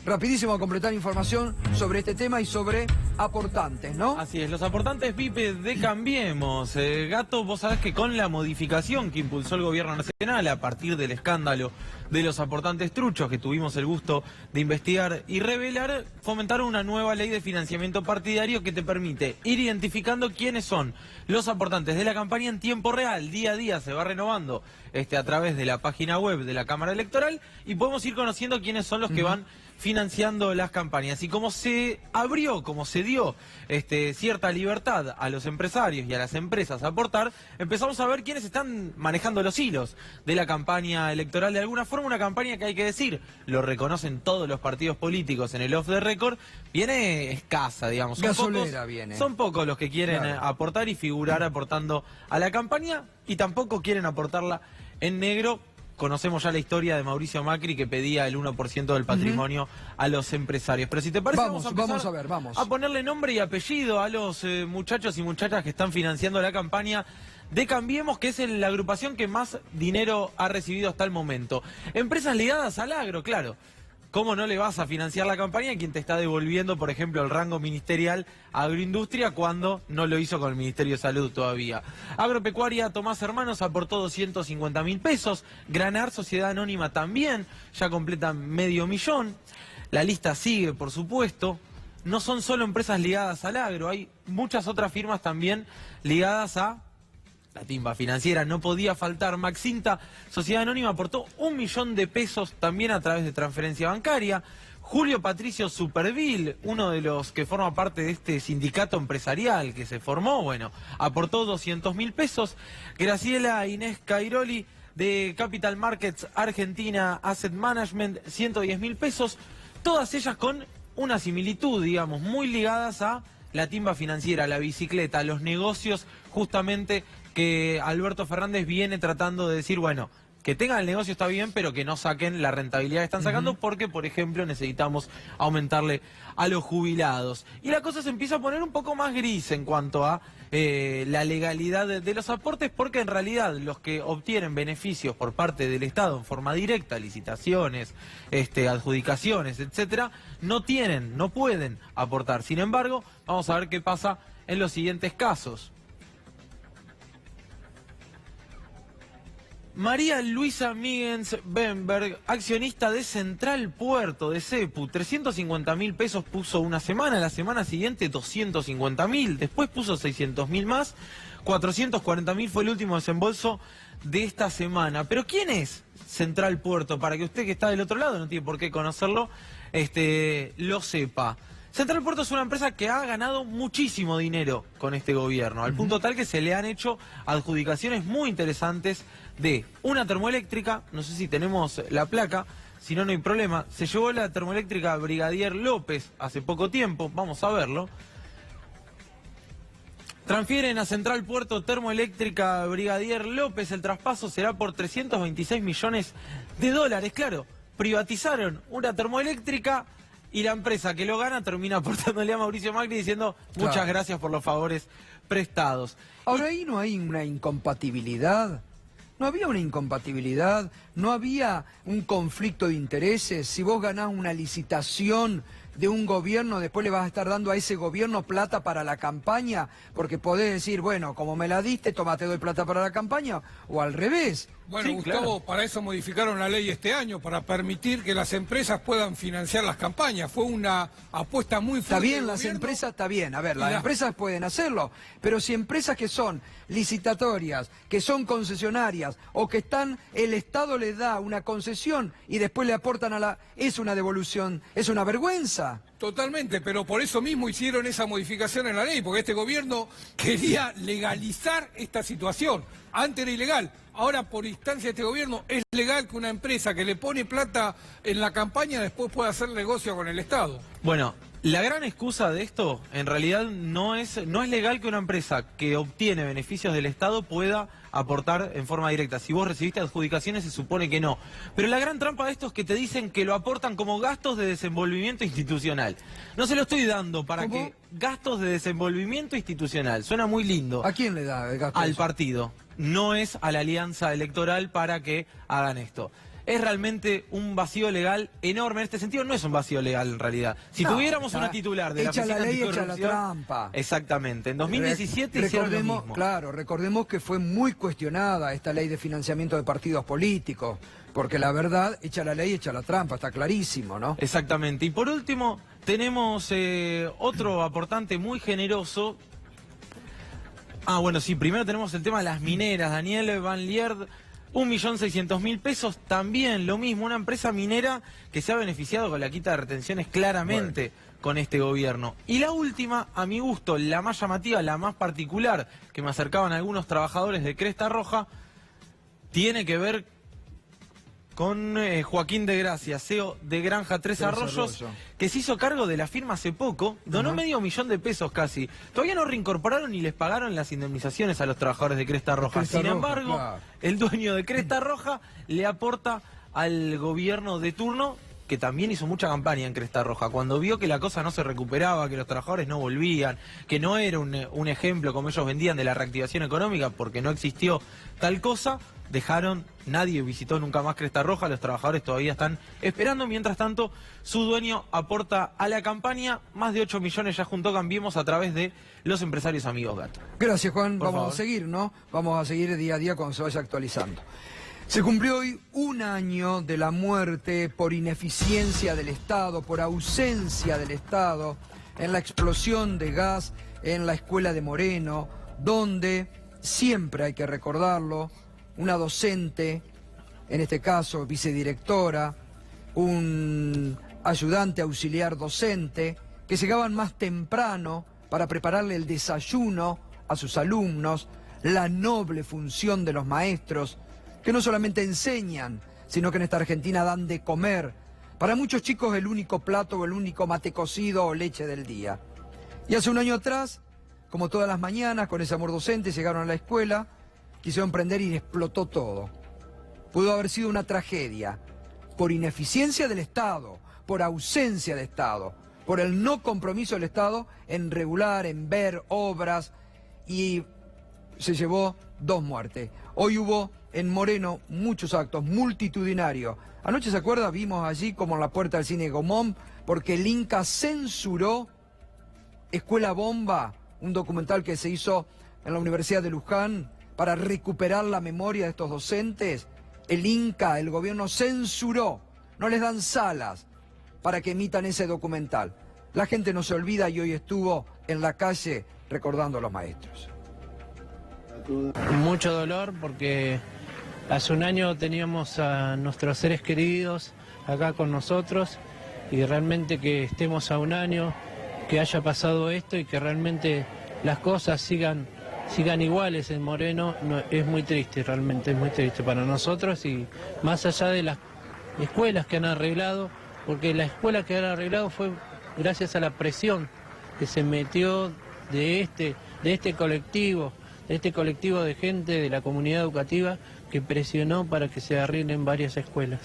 rapidísimo a completar información sobre este tema y sobre aportantes, ¿no? Así es, los aportantes VIP de Cambiemos. Gato, vos sabés que con la modificación que impulsó el gobierno nacional a partir del escándalo de los aportantes truchos que tuvimos el gusto de investigar y revelar, fomentaron una nueva ley de financiamiento partidario que te permite ir identificando quiénes son los aportantes de la campaña en tiempo real. Día a día se va renovando a través de la página web de la Cámara Electoral y podemos ir conociendo quiénes son los que van financiando las campañas. Y como se abrió, como se dio cierta libertad a los empresarios y a las empresas a aportar, empezamos a ver quiénes están manejando los hilos de la campaña electoral. De alguna forma, una campaña que hay que decir, lo reconocen todos los partidos políticos en el off the record, viene escasa, digamos. Son pocos los que quieren aportar y figurar aportando a la campaña y tampoco quieren aportarla en negro. Conocemos ya la historia de Mauricio Macri, que pedía el 1% del patrimonio a los empresarios. Pero si te parece, vamos a ponerle nombre y apellido a los muchachos y muchachas que están financiando la campaña de Cambiemos, que es la agrupación que más dinero ha recibido hasta el momento. Empresas ligadas al agro, claro. ¿Cómo no le vas a financiar la campaña a quien te está devolviendo, por ejemplo, el rango ministerial a agroindustria cuando no lo hizo con el Ministerio de Salud todavía? Agropecuaria Tomás Hermanos aportó 250.000 pesos. Granar, Sociedad Anónima también, ya completan $500.000. La lista sigue, por supuesto. No son solo empresas ligadas al agro, hay muchas otras firmas también ligadas a la timba financiera. No podía faltar. Maxinta, Sociedad Anónima, aportó $1.000.000 también a través de transferencia bancaria. Julio Patricio Superville, uno de los que forma parte de este sindicato empresarial que se formó, bueno, aportó $200.000. Graciela Inés Cairoli, de Capital Markets Argentina Asset Management, $110.000. Todas ellas con una similitud, digamos, muy ligadas a la timba financiera, la bicicleta, los negocios justamente que Alberto Fernández viene tratando de decir, bueno, que tengan el negocio está bien, pero que no saquen la rentabilidad que están sacando porque, por ejemplo, necesitamos aumentarle a los jubilados. Y la cosa se empieza a poner un poco más gris en cuanto a la legalidad de los aportes, porque en realidad los que obtienen beneficios por parte del Estado en forma directa, licitaciones, adjudicaciones, etcétera, no pueden aportar. Sin embargo, vamos a ver qué pasa en los siguientes casos. María Luisa Migens Benberg, accionista de Central Puerto de CEPU, $350.000 puso una semana, la semana siguiente $250.000, después puso $600.000 más, $440.000 fue el último desembolso de esta semana. Pero ¿quién es Central Puerto? Para que usted que está del otro lado, no tiene por qué conocerlo, lo sepa. Central Puerto es una empresa que ha ganado muchísimo dinero con este gobierno, al punto tal que se le han hecho adjudicaciones muy interesantes de una termoeléctrica, no sé si tenemos la placa, si no, no hay problema. Se llevó la termoeléctrica Brigadier López hace poco tiempo, vamos a verlo. Transfieren a Central Puerto Termoeléctrica Brigadier López, el traspaso será por $326 millones. Claro, privatizaron una termoeléctrica y la empresa que lo gana termina aportándole a Mauricio Macri diciendo muchas gracias por los favores prestados. Ahora, ahí no hay una incompatibilidad. No había una incompatibilidad, no había un conflicto de intereses. Si vos ganás una licitación de un gobierno, después le vas a estar dando a ese gobierno plata para la campaña, porque podés decir, bueno, como me la diste, toma, te doy plata para la campaña, o al revés. Bueno, sí, Gustavo, claro. Para eso modificaron la ley este año, para permitir que las empresas puedan financiar las campañas. Fue una apuesta muy fuerte. Está bien, las empresas, está bien. A ver, las empresas pueden hacerlo, pero si empresas que son licitatorias, que son concesionarias, o que están, el Estado les da una concesión y después le aportan a la... Es una devolución, es una vergüenza. Totalmente, pero por eso mismo hicieron esa modificación en la ley, porque este gobierno quería legalizar esta situación. Antes era ilegal, ahora por instancia de este gobierno es legal que una empresa que le pone plata en la campaña después pueda hacer negocio con el Estado. Bueno, la gran excusa de esto, en realidad, no es legal que una empresa que obtiene beneficios del Estado pueda aportar en forma directa. Si vos recibiste adjudicaciones, se supone que no. Pero la gran trampa de esto es que te dicen que lo aportan como gastos de desenvolvimiento institucional. No se lo estoy dando para que gastos de desenvolvimiento institucional. Suena muy lindo. ¿A quién le da el gasto? Al partido. No es a la alianza electoral para que hagan esto. es realmente un vacío legal enorme. En este sentido no es un vacío legal en realidad. Si tuviéramos una titular de la Echa la Oficina ley, echa la Anticorrupción... trampa. Exactamente, en 2017 hicieron lo mismo. Claro, recordemos que fue muy cuestionada esta ley de financiamiento de partidos políticos, porque la verdad, echa la ley, echa la trampa, está clarísimo, ¿no? Exactamente. Y por último, tenemos otro aportante muy generoso. Ah, bueno, sí, primero tenemos el tema de las mineras. Daniel Van Lierd, 1.600.000 pesos, también lo mismo, una empresa minera que se ha beneficiado con la quita de retenciones claramente con este gobierno. Y la última, a mi gusto, la más llamativa, la más particular, que me acercaban algunos trabajadores de Cresta Roja, tiene que ver con Joaquín de Gracia, CEO de Granja Tres Arroyos, que se hizo cargo de la firma hace poco, donó medio millón de pesos casi. Todavía no reincorporaron ni les pagaron las indemnizaciones a los trabajadores de Cresta Roja. Sin embargo, el dueño de Cresta Roja le aporta al gobierno de turno, que también hizo mucha campaña en Cresta Roja. Cuando vio que la cosa no se recuperaba, que los trabajadores no volvían, que no era un ejemplo como ellos vendían de la reactivación económica, porque no existió tal cosa, dejaron, nadie visitó nunca más Cresta Roja, los trabajadores todavía están esperando. Mientras tanto, su dueño aporta a la campaña, más de 8 millones ya juntó Cambiemos a través de los empresarios amigos Gato. Gracias, Juan. Por Vamos favor. a seguir, ¿no? Vamos a seguir día a día cuando se vaya actualizando. Se cumplió hoy un año de la muerte por ineficiencia del Estado, por ausencia del Estado, en la explosión de gas en la escuela de Moreno, donde, siempre hay que recordarlo, una docente, en este caso vicedirectora, un ayudante auxiliar docente, que llegaban más temprano para prepararle el desayuno a sus alumnos, la noble función de los maestros, que no solamente enseñan, sino que en esta Argentina dan de comer. Para muchos chicos el único plato o el único mate cocido o leche del día. Y hace un año atrás, como todas las mañanas, con ese amor docente, llegaron a la escuela, quisieron prender y explotó todo. Pudo haber sido una tragedia, por ineficiencia del Estado, por ausencia de Estado, por el no compromiso del Estado en regular, en ver obras, y se llevó 2 muertes. Hoy hubo en Moreno muchos actos multitudinarios. Anoche, ¿se acuerda? Vimos allí como en la puerta del cine Gomón, porque el Inca censuró Escuela Bomba, un documental que se hizo en la Universidad de Luján para recuperar la memoria de estos docentes. El Inca, el gobierno censuró, no les dan salas para que emitan ese documental. La gente no se olvida y hoy estuvo en la calle recordando a los maestros. Mucho dolor porque hace un año teníamos a nuestros seres queridos acá con nosotros y realmente que estemos a un año, que haya pasado esto y que realmente las cosas sigan iguales en Moreno, es muy triste, realmente es muy triste para nosotros y más allá de las escuelas que han arreglado, porque la escuela que han arreglado fue gracias a la presión que se metió de este colectivo de gente de la comunidad educativa que presionó para que se arreglen varias escuelas.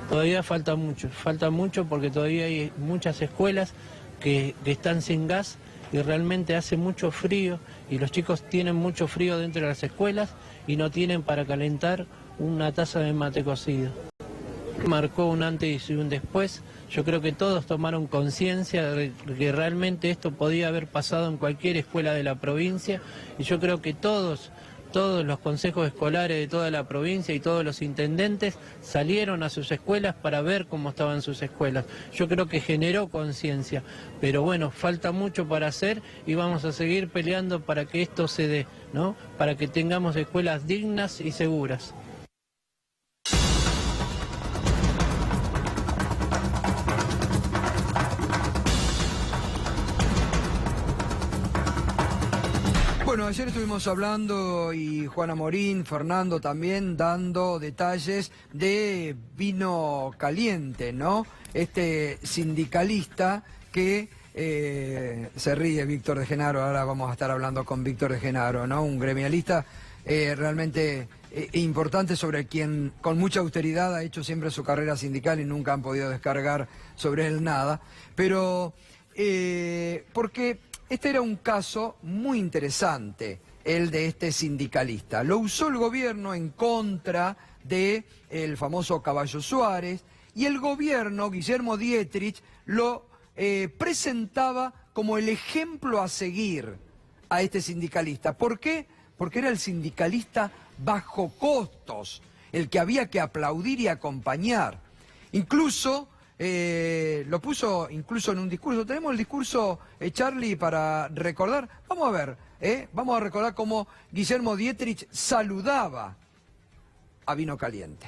Todavía falta mucho porque todavía hay muchas escuelas que están sin gas y realmente hace mucho frío y los chicos tienen mucho frío dentro de las escuelas y no tienen para calentar una taza de mate cocido. Marcó un antes y un después. Yo creo que todos tomaron conciencia de que realmente esto podía haber pasado en cualquier escuela de la provincia y yo creo que todos los consejos escolares de toda la provincia y todos los intendentes salieron a sus escuelas para ver cómo estaban sus escuelas. Yo creo que generó conciencia, pero bueno, falta mucho para hacer y vamos a seguir peleando para que esto se dé, ¿no? Para que tengamos escuelas dignas y seguras. Bueno, ayer estuvimos hablando y Juana Morín, Fernando también, dando detalles de Vino Caliente, ¿no? Este sindicalista que se ríe Víctor de Genaro, ahora vamos a estar hablando con Víctor de Genaro, ¿no? Un gremialista realmente importante sobre quien con mucha austeridad ha hecho siempre su carrera sindical y nunca han podido descargar sobre él nada, pero porque este era un caso muy interesante, el de este sindicalista. Lo usó el gobierno en contra del famoso Caballo Suárez, y el gobierno, Guillermo Dietrich, lo presentaba como el ejemplo a seguir a este sindicalista. ¿Por qué? Porque era el sindicalista bajo costos, el que había que aplaudir y acompañar. Incluso lo puso incluso en un discurso. Tenemos el discurso, Charlie, para recordar. Vamos a ver, vamos a recordar cómo Guillermo Dietrich saludaba a Vino Caliente.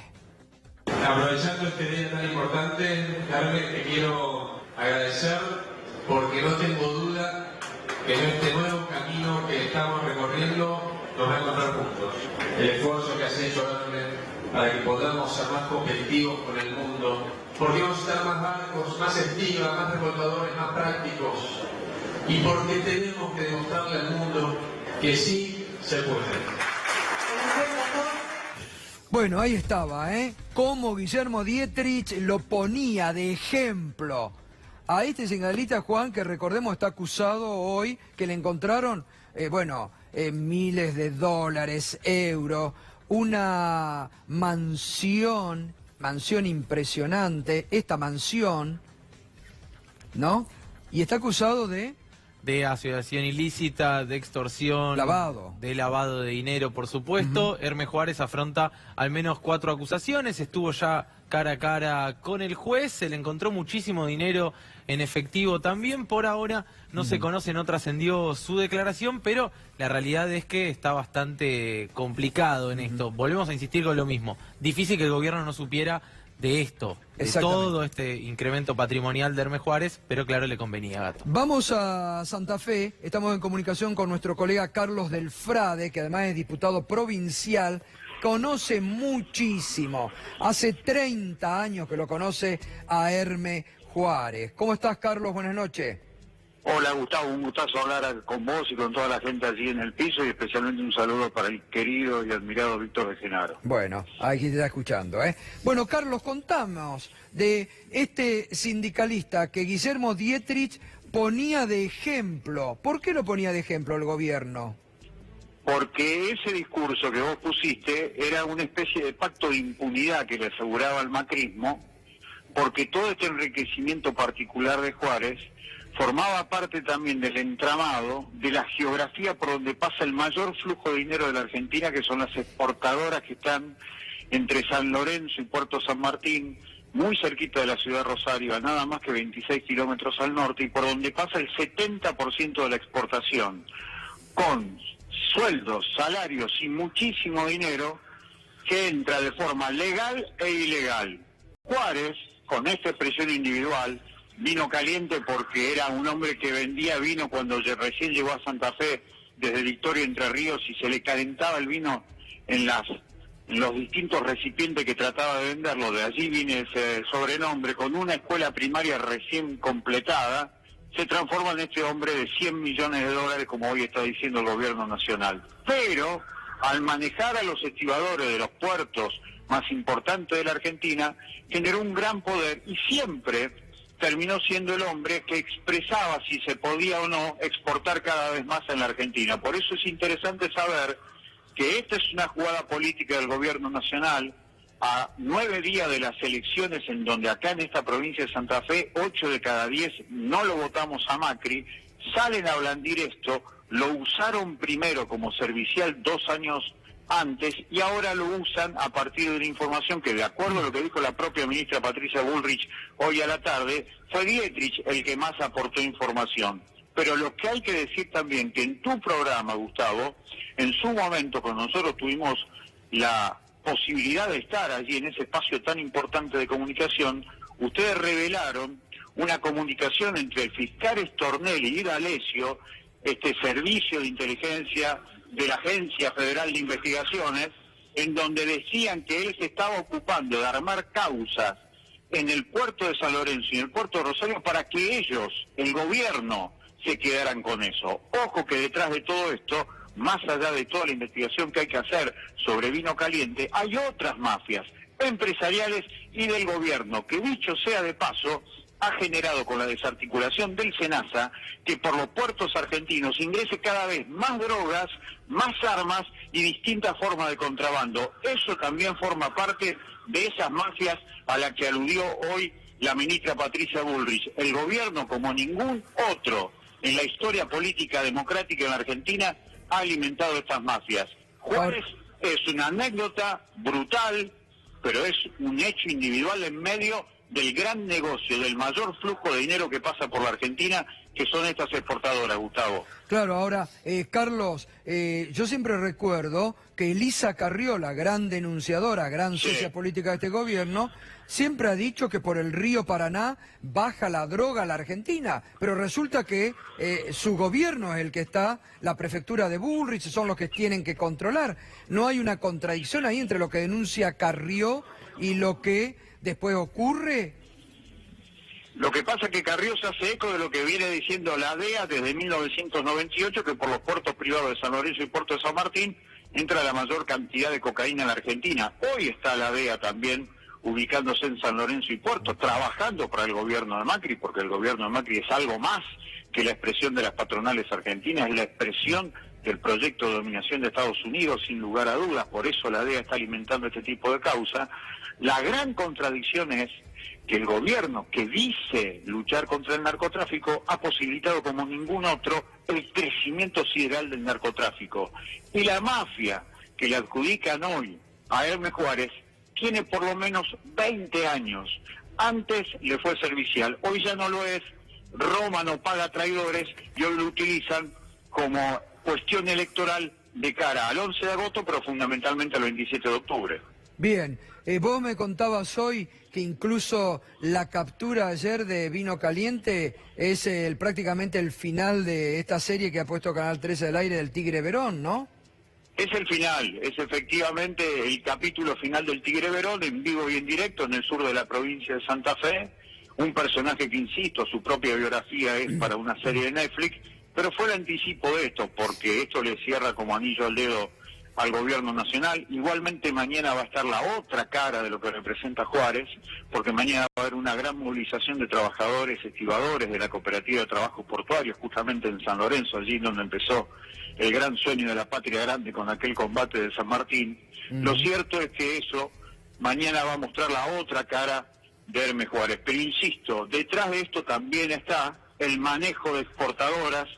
Aprovechando este día tan importante, Carmen, te quiero agradecer porque no tengo duda que en este nuevo camino que estamos recorriendo nos va a encontrar juntos. El esfuerzo que has hecho, Carmen, para que podamos ser más competitivos con el mundo, porque vamos a estar más barcos, más estiva, más reclutadores, más prácticos, y porque tenemos que demostrarle al mundo que sí se puede. Bueno, ahí estaba, cómo Guillermo Dietrich lo ponía de ejemplo a este sindicalista, Juan, que recordemos está acusado hoy, que le encontraron, miles de dólares, euros, una mansión impresionante, esta mansión, ¿no? Y está acusado de asociación ilícita, de extorsión, de lavado de dinero, por supuesto. Hermes Juárez afronta al menos 4 acusaciones, estuvo ya cara a cara con el juez, se le encontró muchísimo dinero en efectivo también. Por ahora no se conoce, no trascendió su declaración, pero la realidad es que está bastante complicado en esto. Volvemos a insistir con lo mismo, difícil que el gobierno no supiera de esto, de todo este incremento patrimonial de Hermes Juárez, pero claro, le convenía a Gato. Vamos a Santa Fe, estamos en comunicación con nuestro colega Carlos Del Frade, que además es diputado provincial, conoce muchísimo, hace 30 años que lo conoce a Hermes Juárez. ¿Cómo estás, Carlos? Buenas noches. Hola, Gustavo, un gustazo hablar con vos y con toda la gente allí en el piso, y especialmente un saludo para el querido y admirado Víctor de Genaro. Bueno, aquí te está escuchando, Bueno, Carlos, contamos de este sindicalista que Guillermo Dietrich ponía de ejemplo. ¿Por qué lo ponía de ejemplo el gobierno? Porque ese discurso que vos pusiste era una especie de pacto de impunidad que le aseguraba al macrismo, porque todo este enriquecimiento particular de Juárez formaba parte también del entramado de la geografía por donde pasa el mayor flujo de dinero de la Argentina, que son las exportadoras que están entre San Lorenzo y Puerto San Martín, muy cerquita de la ciudad de Rosario, a nada más que 26 kilómetros al norte, y por donde pasa el 70% de la exportación, con sueldos, salarios y muchísimo dinero que entra de forma legal e ilegal. Juárez, con esta expresión individual, Vino Caliente, porque era un hombre que vendía vino cuando recién llegó a Santa Fe desde Victoria, Entre Ríos, y se le calentaba el vino en los distintos recipientes que trataba de venderlo. De allí viene ese sobrenombre. Con una escuela primaria recién completada, se transforma en este hombre de 100 millones de dólares, como hoy está diciendo el gobierno nacional. Pero al manejar a los estibadores de los puertos más importantes de la Argentina, generó un gran poder y siempre terminó siendo el hombre que expresaba si se podía o no exportar cada vez más en la Argentina. Por eso es interesante saber que esta es una jugada política del gobierno nacional a 9 días de las elecciones, en donde acá en esta provincia de Santa Fe, 8 de cada 10 no lo votamos a Macri, salen a blandir esto, lo usaron primero como servicial 2 años antes y ahora lo usan a partir de una información que, de acuerdo a lo que dijo la propia ministra Patricia Bullrich hoy a la tarde, fue Dietrich el que más aportó información. Pero lo que hay que decir también, que en tu programa, Gustavo, en su momento, cuando nosotros tuvimos la posibilidad de estar allí en ese espacio tan importante de comunicación, ustedes revelaron una comunicación entre el fiscal Stornelli y D'Alessio, este servicio de inteligencia de la Agencia Federal de Investigaciones, en donde decían que él se estaba ocupando de armar causas en el puerto de San Lorenzo y en el puerto de Rosario para que ellos, el gobierno, se quedaran con eso. Ojo que detrás de todo esto, más allá de toda la investigación que hay que hacer sobre Vino Caliente, hay otras mafias empresariales y del gobierno, que dicho sea de paso, ha generado con la desarticulación del SENASA que por los puertos argentinos ingrese cada vez más drogas, más armas y distintas formas de contrabando. Eso también forma parte de esas mafias a las que aludió hoy la ministra Patricia Bullrich. El gobierno, como ningún otro en la historia política democrática en la Argentina, ha alimentado estas mafias. Juárez es una anécdota brutal, pero es un hecho individual en medio del gran negocio, del mayor flujo de dinero que pasa por la Argentina, que son estas exportadoras, Gustavo. Claro, ahora, Carlos, yo siempre recuerdo que Elisa Carriola, gran denunciadora, gran socia política de este gobierno, siempre ha dicho que por el río Paraná baja la droga a la Argentina, pero resulta que su gobierno es el que está, la prefectura de Bullrich, son los que tienen que controlar. ¿No hay una contradicción ahí entre lo que denuncia Carrió y lo que después ocurre? Lo que pasa es que Carrió se hace eco de lo que viene diciendo la DEA desde 1998, que por los puertos privados de San Lorenzo y Puerto de San Martín entra la mayor cantidad de cocaína en la Argentina. Hoy está la DEA también ubicándose en San Lorenzo y Puerto, trabajando para el gobierno de Macri, porque el gobierno de Macri es algo más que la expresión de las patronales argentinas, es la expresión del proyecto de dominación de Estados Unidos, sin lugar a dudas. Por eso la DEA está alimentando este tipo de causa. La gran contradicción es que el gobierno que dice luchar contra el narcotráfico ha posibilitado como ningún otro el crecimiento sideral del narcotráfico. Y la mafia que le adjudican hoy a Hermes Juárez tiene por lo menos 20 años. Antes le fue servicial, hoy ya no lo es. Roma no paga traidores y hoy lo utilizan como cuestión electoral de cara al 11 de agosto, pero fundamentalmente al 27 de octubre. Bien, vos me contabas hoy que incluso la captura ayer de Vino Caliente es prácticamente el final de esta serie que ha puesto Canal 13 al aire del Tigre Verón, ¿no? Es el final, es efectivamente el capítulo final del Tigre Verón, en vivo y en directo en el sur de la provincia de Santa Fe. Un personaje que, insisto, su propia biografía es para una serie de Netflix, pero fue el anticipo de esto, porque esto le cierra como anillo al dedo al gobierno nacional. Igualmente mañana va a estar la otra cara de lo que representa Juárez, porque mañana va a haber una gran movilización de trabajadores, estibadores de la Cooperativa de Trabajo Portuario, justamente en San Lorenzo, allí donde empezó el gran sueño de la patria grande con aquel combate de San Martín. Lo cierto es que eso mañana va a mostrar la otra cara de Hermes Juárez. Pero insisto, detrás de esto también está el manejo de exportadoras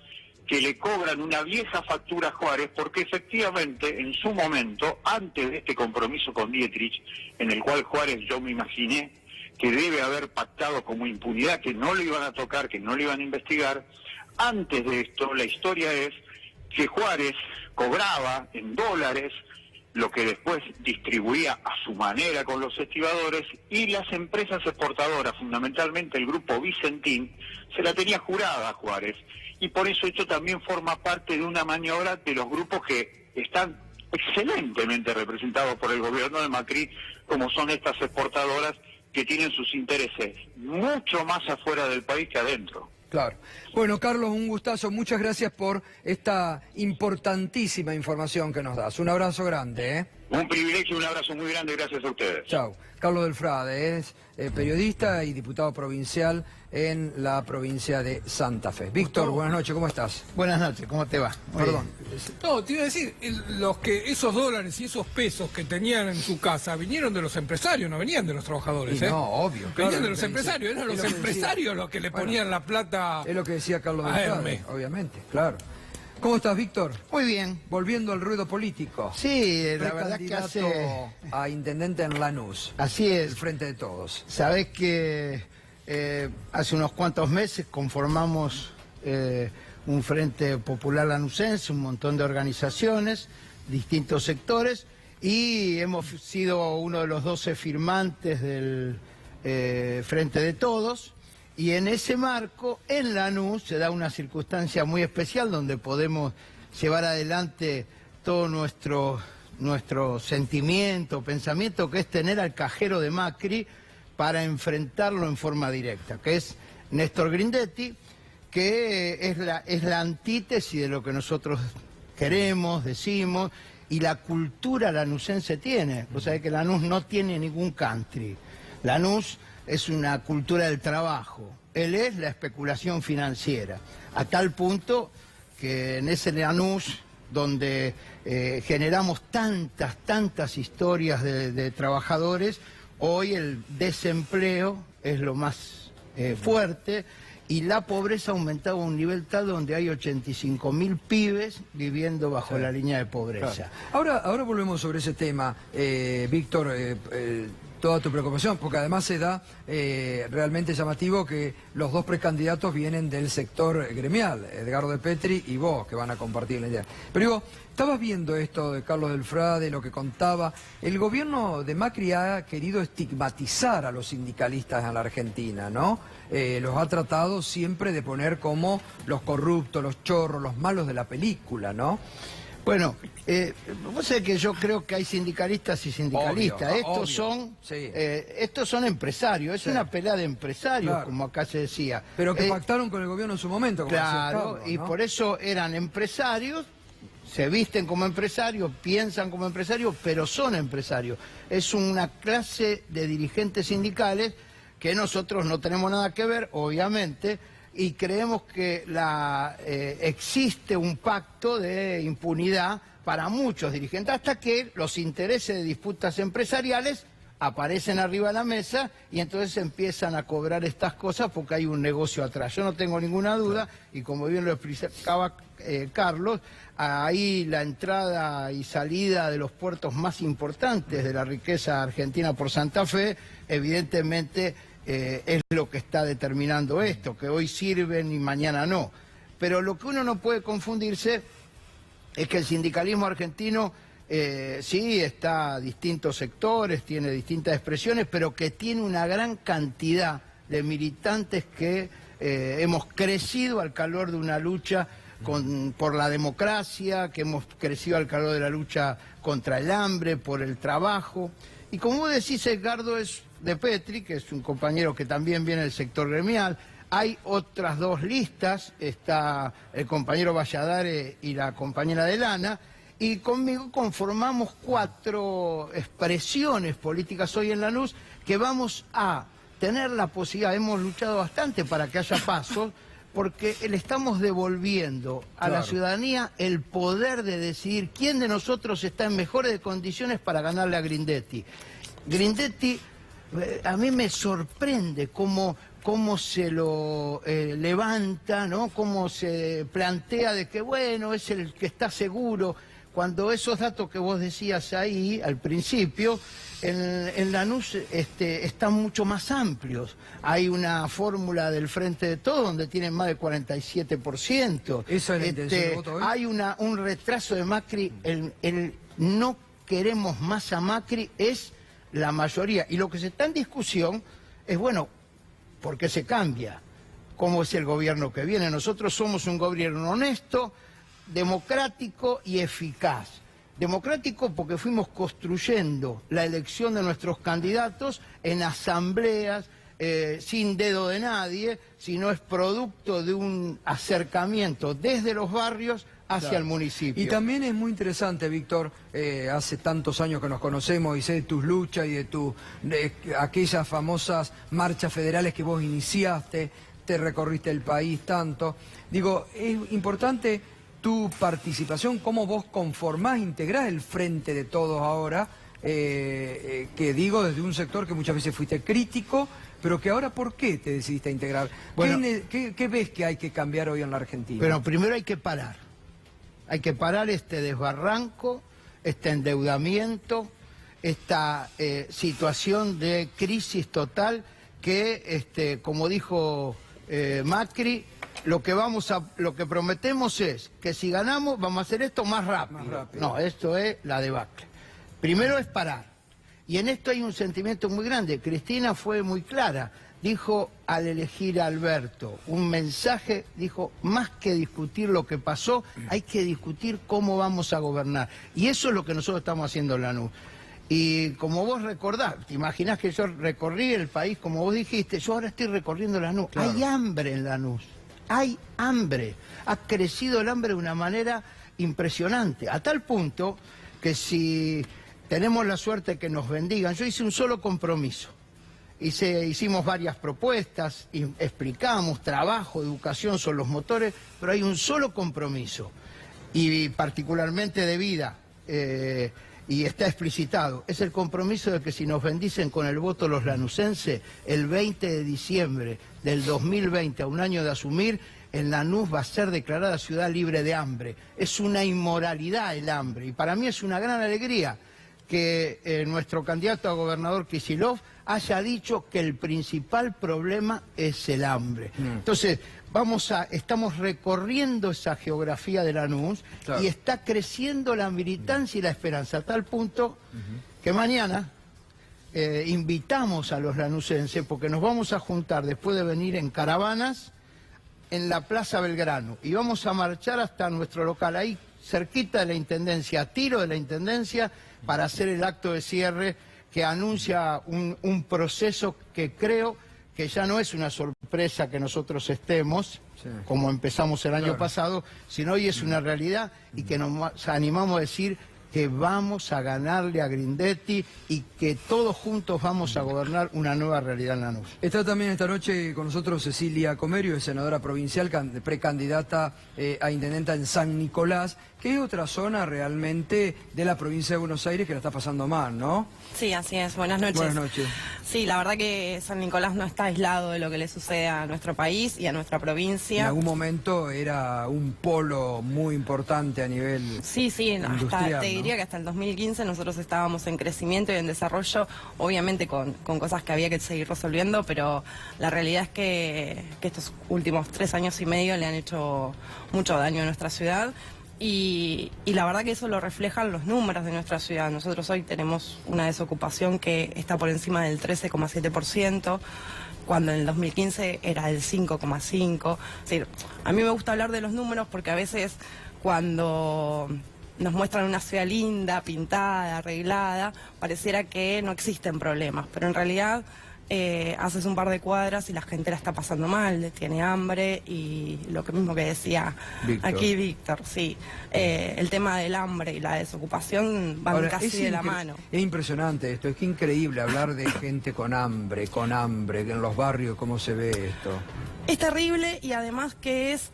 que le cobran una vieja factura a Juárez, porque efectivamente en su momento, antes de este compromiso con Dietrich, en el cual Juárez yo me imaginé que debe haber pactado como impunidad, que no le iban a tocar, que no le iban a investigar, antes de esto la historia es que Juárez cobraba en dólares lo que después distribuía a su manera con los estibadores, y las empresas exportadoras, fundamentalmente el grupo Vicentín, se la tenía jurada a Juárez. Y por eso esto también forma parte de una maniobra de los grupos que están excelentemente representados por el gobierno de Macri, como son estas exportadoras que tienen sus intereses mucho más afuera del país que adentro. Claro. Bueno, Carlos, un gustazo. Muchas gracias por esta importantísima información que nos das. Un abrazo grande, ¿eh? Un privilegio y un abrazo muy grande, gracias a ustedes. Chau. Carlos Delfrade es periodista y diputado provincial en la provincia de Santa Fe. Víctor, buenas noches, ¿cómo estás? Buenas noches, ¿cómo te va? Perdón. No, te iba a decir, esos dólares y esos pesos que tenían en su casa vinieron de los empresarios, no venían de los trabajadores. Y no, obvio. Venían de los empresarios, eran los empresarios los que le ponían la plata. Es lo que decía Carlos a Delfrade, Hermes. obviamente, claro. ¿Cómo estás, Víctor? Muy bien. Volviendo al ruido político. Sí, la verdad que Precandidato a intendente en Lanús. Así El es. Frente de Todos. Sabés que hace unos cuantos meses conformamos un Frente Popular Lanusense, un montón de organizaciones, distintos sectores, y hemos sido uno de los 12 firmantes del Frente de Todos. Y en ese marco, en Lanús, se da una circunstancia muy especial donde podemos llevar adelante todo nuestro sentimiento, pensamiento, que es tener al cajero de Macri para enfrentarlo en forma directa, que es Néstor Grindetti, que es la antítesis de lo que nosotros queremos, decimos, y la cultura lanusense tiene. Vos sabés que Lanús no tiene ningún country. Lanús es una cultura del trabajo. él es la especulación financiera, a tal punto que en ese Lanús, donde generamos tantas historias de trabajadores, hoy el desempleo es lo más fuerte y la pobreza ha aumentado a un nivel tal donde hay 85.000 pibes viviendo bajo la línea de pobreza. Claro. Ahora volvemos sobre ese tema, Víctor, toda tu preocupación, porque además se da realmente llamativo que los dos precandidatos vienen del sector gremial, Edgardo de Petri y vos, que van a compartir la idea. Pero digo, estabas viendo esto de Carlos Delfrade, lo que contaba. El gobierno de Macri ha querido estigmatizar a los sindicalistas en la Argentina, ¿no? Los ha tratado siempre de poner como los corruptos, los chorros, los malos de la película, ¿no? Bueno, vos sabés que yo creo que hay sindicalistas y sindicalistas. Obvio. Estos son empresarios, es una pelea de empresarios, claro, como acá se decía. Pero que pactaron con el gobierno en su momento, como decía Claro, Carlos, ¿no? y por eso eran empresarios, se visten como empresarios, piensan como empresarios, pero son empresarios. Es una clase de dirigentes sindicales que nosotros no tenemos nada que ver, obviamente, y creemos que existe un pacto de impunidad para muchos dirigentes, hasta que los intereses de disputas empresariales aparecen arriba de la mesa y entonces empiezan a cobrar estas cosas porque hay un negocio atrás. Yo no tengo ninguna duda, y como bien lo explicaba Carlos, ahí la entrada y salida de los puertos más importantes de la riqueza argentina por Santa Fe, evidentemente es lo que está determinando esto, que hoy sirven y mañana no. Pero lo que uno no puede confundirse es que el sindicalismo argentino sí está a distintos sectores, tiene distintas expresiones, pero que tiene una gran cantidad de militantes que hemos crecido al calor de una lucha por la democracia, que hemos crecido al calor de la lucha contra el hambre, por el trabajo. Y como vos decís, Edgardo de Petri, que es un compañero que también viene del sector gremial. Hay otras dos listas, está el compañero Valladares y la compañera Delana, y conmigo conformamos 4 expresiones políticas hoy en Lanús que vamos a tener la posibilidad, hemos luchado bastante para que haya pasos, porque le estamos devolviendo a la ciudadanía el poder de decidir quién de nosotros está en mejores condiciones para ganarle a Grindetti. Grindetti, a mí me sorprende cómo se lo levanta, ¿no? Cómo se plantea de que, bueno, es el que está seguro, cuando esos datos que vos decías ahí, al principio, en Lanús están mucho más amplios. Hay una fórmula del Frente de Todos donde tienen más del 47%. ¿Esa es la intención de voto hoy? Hay un retraso de Macri, el no queremos más a Macri es la mayoría. Y lo que se está en discusión es, bueno, ¿por qué se cambia? ¿Cómo es el gobierno que viene? Nosotros somos un gobierno honesto, democrático y eficaz. Democrático porque fuimos construyendo la elección de nuestros candidatos en asambleas, sin dedo de nadie, sino es producto de un acercamiento desde los barrios hacia el municipio. Y también es muy interesante, Víctor, hace tantos años que nos conocemos y sé de tus luchas y de aquellas famosas marchas federales que vos iniciaste, te recorriste el país tanto. Digo, es importante tu participación, cómo vos conformás, integrás el Frente de Todos ahora, que digo desde un sector que muchas veces fuiste crítico, pero que ahora, ¿por qué te decidiste a integrar? Bueno, ¿Qué ves que hay que cambiar hoy en la Argentina? Pero primero hay que parar. Hay que parar este desbarranco, este endeudamiento, esta situación de crisis total que, como dijo Macri, lo que prometemos es que si ganamos vamos a hacer esto más rápido. No, esto es la debacle. Primero es parar. Y en esto hay un sentimiento muy grande. Cristina fue muy clara. Dijo al elegir a Alberto un mensaje, dijo, más que discutir lo que pasó, hay que discutir cómo vamos a gobernar. Y eso es lo que nosotros estamos haciendo en Lanús. Y como vos recordás, te imaginás que yo recorrí el país, como vos dijiste, yo ahora estoy recorriendo Lanús. Claro. Hay hambre en Lanús, hay hambre. Ha crecido el hambre de una manera impresionante, a tal punto que si tenemos la suerte que nos bendigan, yo hice un solo compromiso. hicimos varias propuestas, y explicamos, trabajo, educación son los motores, pero hay un solo compromiso, y particularmente de vida, y está explicitado, es el compromiso de que si nos bendicen con el voto los lanucenses, el 20 de diciembre del 2020, a un año de asumir, en Lanús va a ser declarada ciudad libre de hambre. Es una inmoralidad el hambre, y para mí es una gran alegría que nuestro candidato a gobernador Kicillof haya dicho que el principal problema es el hambre. Entonces, estamos recorriendo esa geografía de Lanús, claro, y está creciendo la militancia y la esperanza, a tal punto que mañana invitamos a los lanucenses, porque nos vamos a juntar después de venir en caravanas en la Plaza Belgrano, y vamos a marchar hasta nuestro local, ahí cerquita de la Intendencia, a tiro de la Intendencia, para hacer el acto de cierre que anuncia un proceso que creo que ya no es una sorpresa que nosotros estemos, como empezamos el año pasado, sino hoy es una realidad, y que nos animamos a decir que vamos a ganarle a Grindetti y que todos juntos vamos a gobernar una nueva realidad en Lanús. Está también esta noche con nosotros Cecilia Comerio, senadora provincial, precandidata a intendenta en San Nicolás, que es otra zona realmente de la provincia de Buenos Aires que la está pasando mal, ¿no? Sí, así es. Buenas noches. Buenas noches. Sí, la verdad que San Nicolás no está aislado de lo que le sucede a nuestro país y a nuestra provincia. En algún momento era un polo muy importante a nivel hasta te diría que hasta el 2015 nosotros estábamos en crecimiento y en desarrollo, obviamente con cosas que había que seguir resolviendo, pero la realidad es que estos últimos 3 años y medio le han hecho mucho daño a nuestra ciudad. Y la verdad que eso lo reflejan los números de nuestra ciudad. Nosotros hoy tenemos una desocupación que está por encima del 13,7%, cuando en el 2015 era del 5,5%. Es decir, a mí me gusta hablar de los números porque a veces cuando nos muestran una ciudad linda, pintada, arreglada, pareciera que no existen problemas, pero en realidad haces un par de cuadras y la gente la está pasando mal, tiene hambre, y lo mismo que decía aquí Víctor, sí, el tema del hambre y la desocupación van casi de la mano. Es impresionante esto, es que increíble hablar de gente con hambre, en los barrios, cómo se ve esto. Es terrible, y además que es,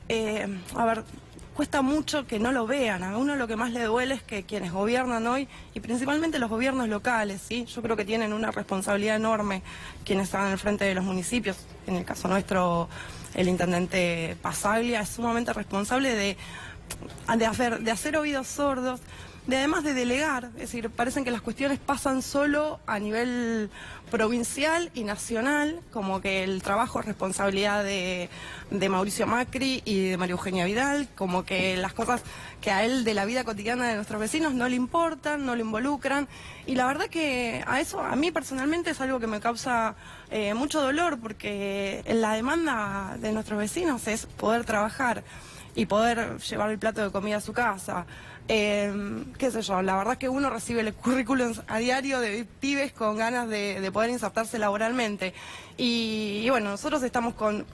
cuesta mucho que no lo vean. A uno lo que más le duele es que quienes gobiernan hoy, y principalmente los gobiernos locales, ¿sí? Yo creo que tienen una responsabilidad enorme quienes están al frente de los municipios. En el caso nuestro, el intendente Pasaglia es sumamente responsable de hacer oídos sordos, además de delegar. Es decir, parecen que las cuestiones pasan solo a nivel provincial y nacional, como que el trabajo es responsabilidad de Mauricio Macri y de María Eugenia Vidal, como que las cosas que a él de la vida cotidiana de nuestros vecinos no le importan, no le involucran, y la verdad que a mí personalmente es algo que me causa mucho dolor, porque la demanda de nuestros vecinos es poder trabajar y poder llevar el plato de comida a su casa. Qué sé yo, la verdad es que uno recibe el currículum a diario de pibes con ganas de poder insertarse laboralmente. Y bueno, nosotros estamos con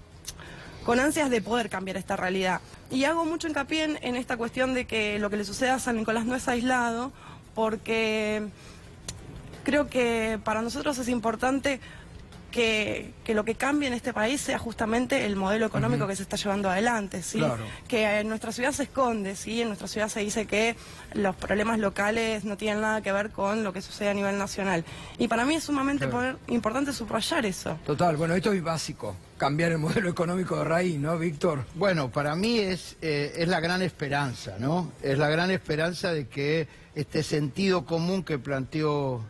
ansias de poder cambiar esta realidad. Y hago mucho hincapié en esta cuestión de que lo que le sucede a San Nicolás no es aislado, porque creo que para nosotros es importante que lo que cambie en este país sea justamente el modelo económico que se está llevando adelante, ¿sí? Claro. Que en nuestra ciudad se esconde, ¿sí? En nuestra ciudad se dice que los problemas locales no tienen nada que ver con lo que sucede a nivel nacional. Y para mí es sumamente importante subrayar eso. Total, bueno, esto es básico, cambiar el modelo económico de raíz, ¿no, Víctor? Bueno, para mí es la gran esperanza, ¿no? Es la gran esperanza de que este sentido común que planteó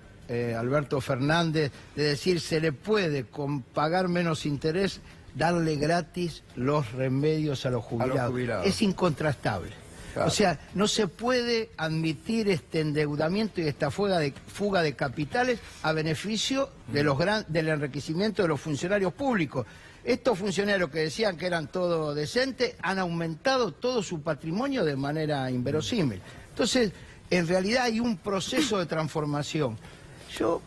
Alberto Fernández, de decir se le puede con pagar menos interés darle gratis los remedios a los jubilados. Es incontrastable. Claro. O sea, no se puede admitir este endeudamiento y esta fuga de capitales a beneficio de del enriquecimiento de los funcionarios públicos. Estos funcionarios que decían que eran todo decentes han aumentado todo su patrimonio de manera inverosímil. Entonces, en realidad hay un proceso de transformación. Yo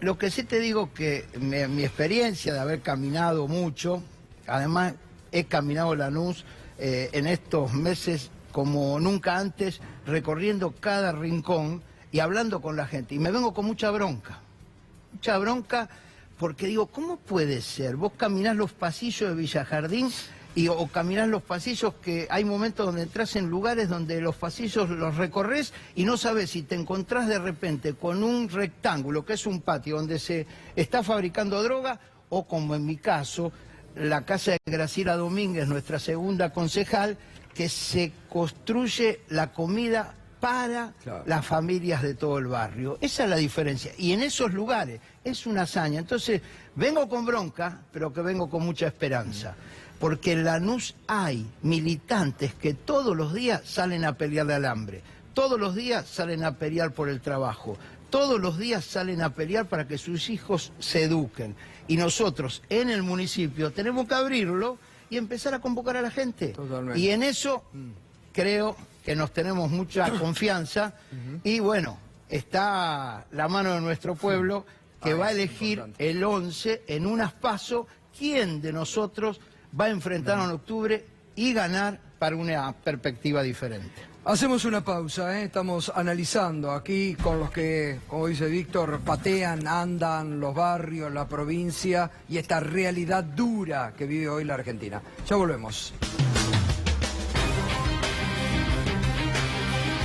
lo que sí te digo que mi experiencia de haber caminado mucho, además he caminado Lanús en estos meses como nunca antes, recorriendo cada rincón y hablando con la gente. Y me vengo con mucha bronca porque digo, ¿cómo puede ser? Vos caminás los pasillos de Villa Jardín o caminás los pasillos que hay momentos donde entras en lugares donde los pasillos los recorres y no sabes si te encontrás de repente con un rectángulo, que es un patio donde se está fabricando droga, o como en mi caso, la casa de Graciela Domínguez, nuestra segunda concejal, que se construye la comida para las familias de todo el barrio. Esa es la diferencia. Y en esos lugares es una hazaña. Entonces, vengo con bronca, pero que vengo con mucha esperanza. Porque en Lanús hay militantes que todos los días salen a pelear al hambre. Todos los días salen a pelear por el trabajo. Todos los días salen a pelear para que sus hijos se eduquen. Y nosotros, en el municipio, tenemos que abrirlo y empezar a convocar a la gente. Totalmente. Y en eso creo que nos tenemos mucha confianza. Y bueno, está la mano de nuestro pueblo que va a elegir el 11 en unas PASO quién de nosotros va a enfrentar en octubre y ganar para una perspectiva diferente. Hacemos una pausa, estamos analizando aquí con los que, como dice Víctor, patean, andan los barrios, la provincia y esta realidad dura que vive hoy la Argentina. Ya volvemos.